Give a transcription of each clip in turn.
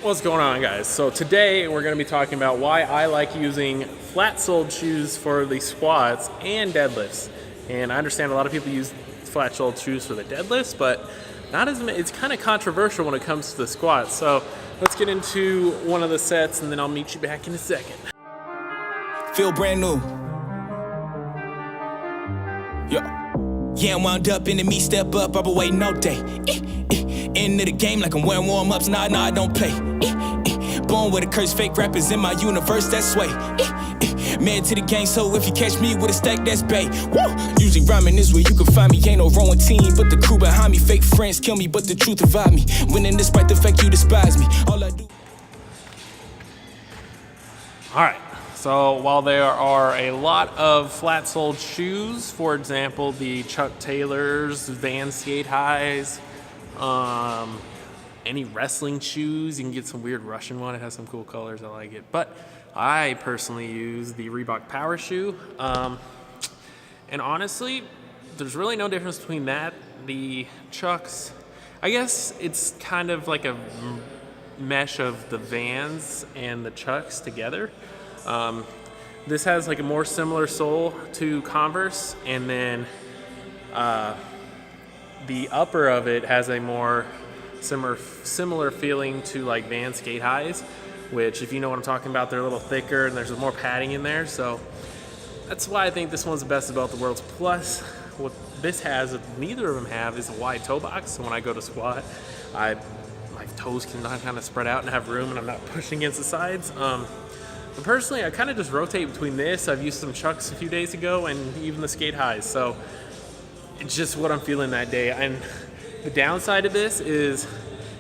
What's going on, guys? So today we're going to be talking about why I like using flat-soled shoes for the squats and deadlifts. And I understand a lot of people use flat-soled shoes for the deadlifts, but not as many. It's kind of controversial when it comes to the squats. So let's get into one of the sets, and then I'll meet you back in a second. Feel brand new. Yeah, I'm wound up into me, step up, I've been waiting all day. Into the game like I'm wearing warm-ups, nah, I don't play. Born with a curse, fake rappers in my universe, that's sway. Man to the game, so if you catch me with a stack, that's bait. Woo! Usually rhyming is where you can find me, ain't no wrong team, but the crew behind me. Fake friends kill me, but the truth divide me. Winning despite the fact you despise me. All I do. Alright, so while there are a lot of flat-soled shoes, for example, the Chuck Taylors, Van Skate Highs, any wrestling shoes, you can get some weird Russian one, it has some cool colors, I like it. But I personally use the Reebok Power Shoe, and honestly, there's really no difference between that, the Chucks. I guess it's kind of like a mesh of the Vans and the Chucks together. This has like a more similar sole to Converse, and then the upper of it has a more similar feeling to like Van Skate Highs, which, if you know what I'm talking about, they're a little thicker and there's more padding in there. So that's why I think this one's the best of both the worlds. Plus, what this has, that neither of them have, is a wide toe box. So when I go to squat, my toes can kind of spread out and have room, and I'm not pushing against the sides. But personally, I kind of just rotate between this. I've used some Chucks a few days ago, and even the Skate Highs. So it's just what I'm feeling that day. And the downside of this is,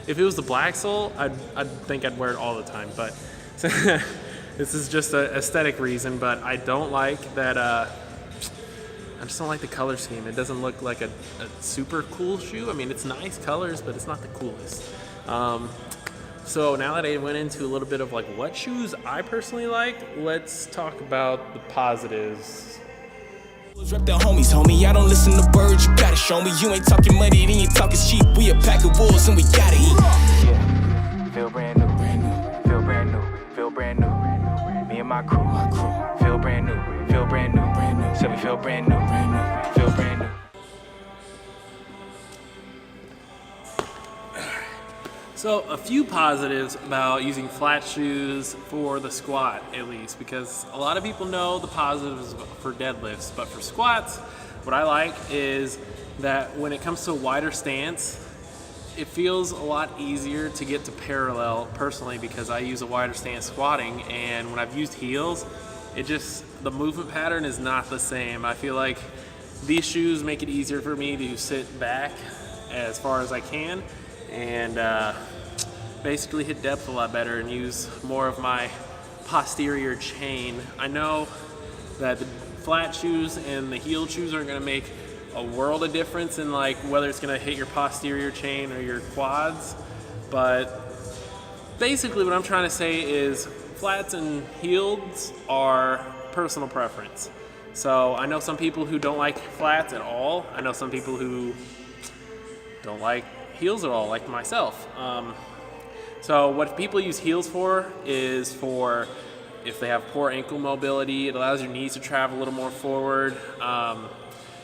if it was the black sole, I'd think I'd wear it all the time. But this is just an aesthetic reason. But I don't like that. I just don't like the color scheme. It doesn't look like a super cool shoe. I mean, it's nice colors, but it's not the coolest. So now that I went into a little bit of like what shoes I personally like, let's talk about the positives. Rep the homies, homie. I don't listen to words, you gotta show me. You ain't talking money, then you talking cheap. We a pack of wolves and we gotta eat. Yeah, feel brand new, feel brand new, feel brand new. Me and my crew, feel brand new, feel brand new. So we feel brand new, feel brand new. So a few positives about using flat shoes for the squat, at least, because a lot of people know the positives for deadlifts, but for squats, what I like is that when it comes to a wider stance, it feels a lot easier to get to parallel personally, because I use a wider stance squatting, and when I've used heels, the movement pattern is not the same. I feel like these shoes make it easier for me to sit back as far as I can, and basically hit depth a lot better and use more of my posterior chain. I know that the flat shoes and the heel shoes are going to make a world of difference in like whether it's going to hit your posterior chain or your quads, but basically what I'm trying to say is flats and heels are personal preference. So I know some people who don't like flats at all. I know some people who don't like heels at all, like myself. So what people use heels for is for if they have poor ankle mobility. It allows your knees to travel a little more forward.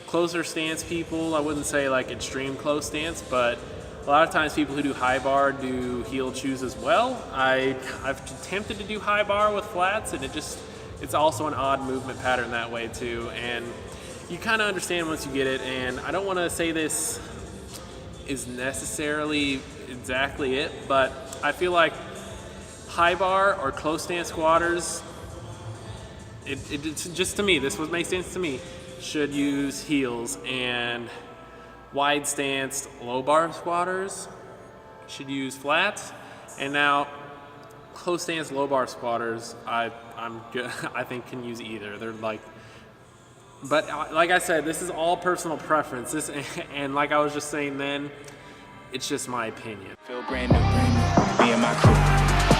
Closer stance people, I wouldn't say like extreme close stance, but a lot of times people who do high bar do heeled shoes as well. I've attempted to do high bar with flats, and it's also an odd movement pattern that way too. And you kind of understand once you get it, and I don't want to say this is necessarily exactly it, but I feel like high bar or close stance squatters, it's just, to me, this what makes sense to me, should use heels, and wide stance low bar squatters should use flats. And now close stance low bar squatters, I'm good. I think can use either. They're like, but like I said, this is all personal preference. And like I was just saying then, it's just my opinion. Feel brand new, me and my crew.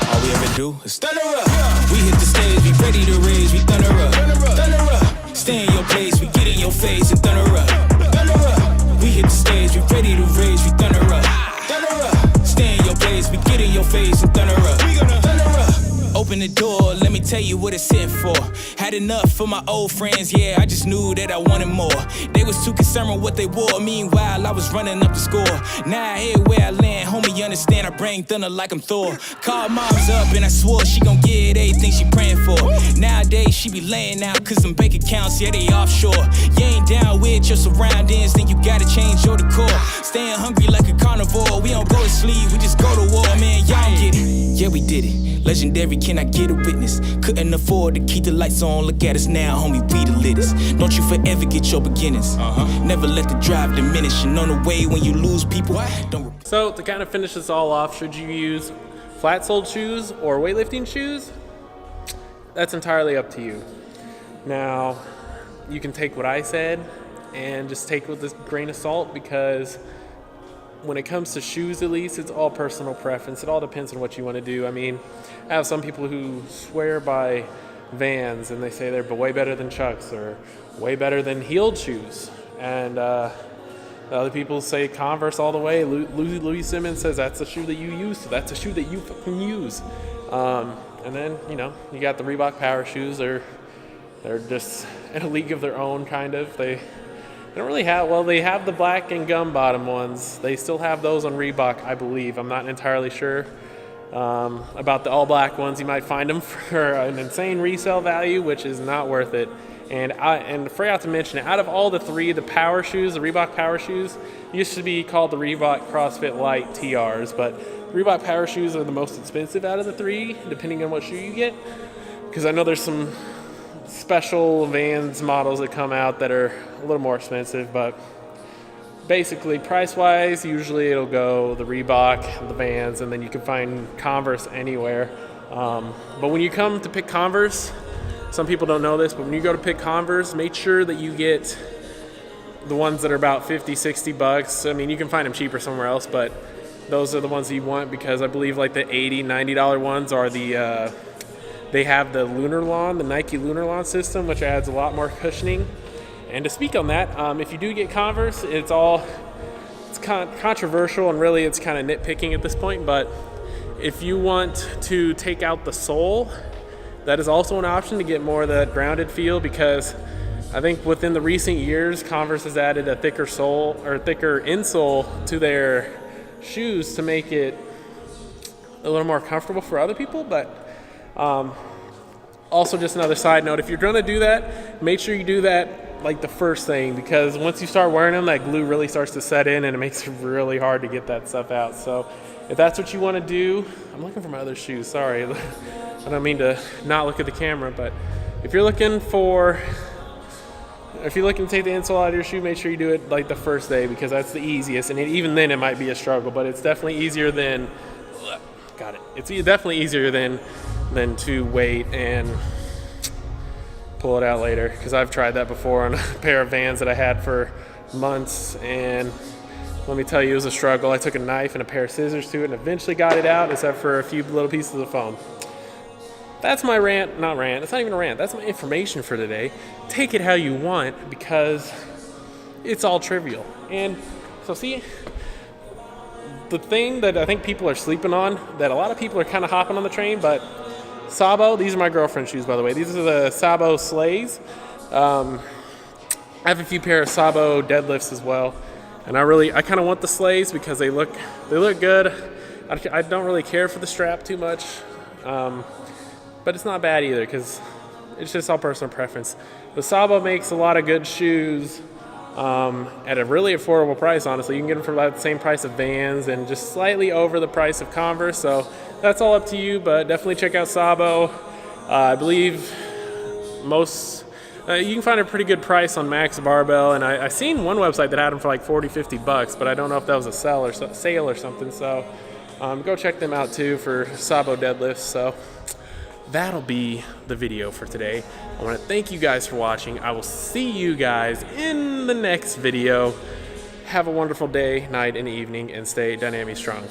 All we ever do is thunder up. We hit the stage, we ready to rage, we thunder up. Thunder up. Stay in your place, we get in your face and thunder up. Thunder up. We hit the stage, we ready to rage, we thunder up. Thunder up. Stay in your place, we get in your face and thunder up. the door, let me tell you what it's sitting for. Had enough for my old friends, yeah, I just knew that I wanted more. They was too concerned with what they wore, meanwhile I was running up the score. Now I hear where I land, homie, you understand, I bring thunder like I'm Thor. Called moms up and I swore she gon' get everything she praying for. Nowadays she be laying out cause some bank accounts, yeah, they offshore. You ain't down with your surroundings, then you gotta change your decor. Staying hungry like a carnivore, we don't go to sleep, we just go to war. Man, y'all don't get it, yeah, we did it. Legendary, can I get a witness? Couldn't afford to keep the lights on, look at us now, homie, we the littest. Don't you forever get your beginnings. Never let the drive diminish, and on the way when you lose people, don't. So to kind of finish this all off, should you use flat-soled shoes or weightlifting shoes? That's entirely up to you. Now, you can take what I said and just take it with a grain of salt, because when it comes to shoes, at least, it's all personal preference. It all depends on what you want to do. I mean, I have some people who swear by Vans and they say they're way better than Chucks or way better than heeled shoes. And other people say Converse all the way. Louis Simmons says that's the shoe that you use, so that's a shoe that you fucking use. And then, you know, you got the Reebok Power shoes. They're just in a league of their own, kind of. They don't really have, well, they have the black and gum bottom ones. They still have those on Reebok, I believe. I'm not entirely sure about the all black ones. You might find them for an insane resale value, which is not worth it. And I forgot to mention it, out of all the three, the power shoes, the Reebok Power shoes, used to be called the Reebok CrossFit Lite TRs, but Reebok Power shoes are the most expensive out of the three, depending on what shoe you get. Because I know there's some special Vans models that come out that are a little more expensive, but basically price-wise, usually it'll go the Reebok, the Vans, and then you can find Converse anywhere. But when you come to pick Converse, some people don't know this, but when you go to pick Converse, make sure that you get the ones that are about 50, 60 bucks. I mean, you can find them cheaper somewhere else, but those are the ones that you want, because I believe like the $80, $90 ones are the they have the Lunar Lawn, the Nike Lunar Lawn system, which adds a lot more cushioning. And to speak on that, if you do get Converse, it's controversial, and really it's kind of nitpicking at this point, but if you want to take out the sole, that is also an option to get more of that grounded feel, because I think within the recent years, Converse has added a thicker sole or thicker insole to their shoes to make it a little more comfortable for other people. But also, just another side note, if you're going to do that, make sure you do that like the first thing, because once you start wearing them, that glue really starts to set in and it makes it really hard to get that stuff out. So if that's what you want to do, I'm looking for my other shoes, sorry. I don't mean to not look at the camera, but if you're looking to take the insole out of your shoe, make sure you do it like the first day, because that's the easiest. And even then it might be a struggle, but it's definitely easier than, it's definitely easier than to wait and pull it out later, because I've tried that before on a pair of Vans that I had for months, and let me tell you, it was a struggle. I took a knife and a pair of scissors to it and eventually got it out, except for a few little pieces of foam. That's my rant. It's not even a rant. That's my information for today. Take it how you want, because it's all trivial. And so see, the thing that I think people are sleeping on, that a lot of people are kind of hopping on the train, but Sabo, these are my girlfriend's shoes, by the way. These are the Sabo Slays. I have a few pair of Sabo deadlifts as well. And I kind of want the Slays because they look good. I don't really care for the strap too much. But it's not bad either, because it's just all personal preference. The Sabo makes a lot of good shoes at a really affordable price, honestly. You can get them for about the same price of Vans and just slightly over the price of Converse. So that's all up to you, but definitely check out Sabo. I believe you can find a pretty good price on Max Barbell, and I seen one website that had them for like 40, 50 bucks, but I don't know if that was a sale or something. So go check them out too for Sabo deadlifts. So that'll be the video for today. I want to thank you guys for watching. I will see you guys in the next video. Have a wonderful day, night, and evening, and stay Dynami strong.